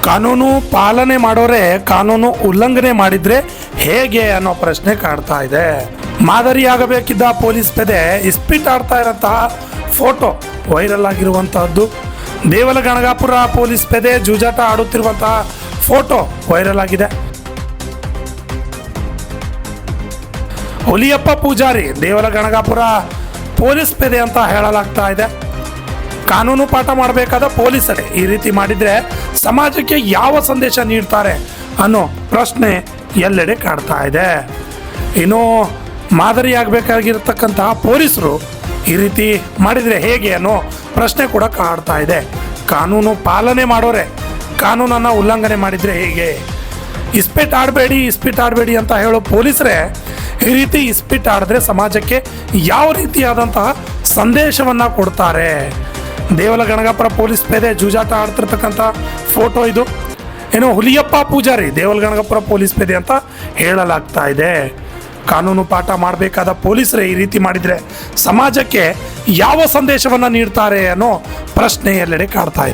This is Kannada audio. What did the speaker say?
ಕಾನೂನು ಪಾಲನೆ ಮಾಡೋರೆ ಕಾನೂನು ಉಲ್ಲಂಘನೆ ಮಾಡಿದ್ರೆ ಹೇಗೆ ಅನ್ನೋ ಪ್ರಶ್ನೆ ಕಾಡ್ತಾ ಇದೆ. ಮಾದರಿಯಾಗಬೇಕಿದ್ದ ಪೊಲೀಸ್ ಪೇದೆ ಇಸ್ಪಿಟ್ ಆಡ್ತಾ ಇರೋಂತಹ ಫೋಟೋ ವೈರಲ್ ಆಗಿರುವಂತಹದ್ದು. ದೇವಲಗಣಗಾಪುರ ಪೊಲೀಸ್ ಪೇದೆ ಜೂಜಾಟ ಆಡುತ್ತಿರುವಂತಹ ಫೋಟೋ ವೈರಲ್ ಆಗಿದೆ. ಹುಲಿಯಪ್ಪ ಪೂಜಾರಿ ದೇವಲಗಣಗಾಪುರ ಪೊಲೀಸ್ ಪೇದೆ ಅಂತ ಹೇಳಲಾಗ್ತಾ ಇದೆ. ಕಾನೂನು ಪಾಠ ಮಾಡಬೇಕಾದ ಪೊಲೀಸರೇ ಈ ರೀತಿ ಮಾಡಿದ್ರೆ ಸಮಾಜಕ್ಕೆ ಯಾವ ಸಂದೇಶ ನೀಡ್ತಾರೆ ಅನ್ನೋ ಪ್ರಶ್ನೆ ಎಲ್ಲೆಡೆ ಕಾಡ್ತಾ ಇದೆ. ಇನ್ನು ಮಾದರಿಯಾಗಬೇಕಾಗಿರ್ತಕ್ಕಂತಹ ಪೊಲೀಸರು ಈ ರೀತಿ ಮಾಡಿದರೆ ಹೇಗೆ ಅನ್ನೋ ಪ್ರಶ್ನೆ ಕೂಡ ಕಾಡ್ತಾ ಇದೆ. ಕಾನೂನು ಪಾಲನೆ ಮಾಡೋರೆ ಕಾನೂನನ್ನು ಉಲ್ಲಂಘನೆ ಮಾಡಿದರೆ ಹೇಗೆ? ಇಸ್ಪಿಟ್ ಆಡಬೇಡಿ ಅಂತ ಹೇಳೋ ಪೊಲೀಸರೇ ಈ ರೀತಿ ಇಸ್ಪಿಟ್ ಆಡಿದ್ರೆ ಸಮಾಜಕ್ಕೆ ಯಾವ ರೀತಿಯಾದಂತಹ ಸಂದೇಶವನ್ನು ಕೊಡ್ತಾರೆ? ದೇವಲಗಣಗಾಪುರ ಪೊಲೀಸ್ ಪೇದೆ ಜೂಜಾಟ ಆಡ್ತಿರ್ತಕ್ಕಂಥ ಫೋಟೋ ಇದು. ಏನು ಹುಲಿಯಪ್ಪ ಪೂಜಾರಿ ದೇವಲಗಣಗಾಪುರ ಪೊಲೀಸ್ ಪೇದೆ ಅಂತ ಹೇಳಲಾಗ್ತಾ ಇದೆ. ಕಾನೂನು ಪಾಠ ಮಾಡಬೇಕಾದ ಪೊಲೀಸರೇ ಈ ರೀತಿ ಮಾಡಿದರೆ ಸಮಾಜಕ್ಕೆ ಯಾವ ಸಂದೇಶವನ್ನು ನೀಡ್ತಾರೆ ಅನ್ನೋ ಪ್ರಶ್ನೆ ಎಲ್ಲೆಡೆ ಕಾಡ್ತಾ ಇದೆ.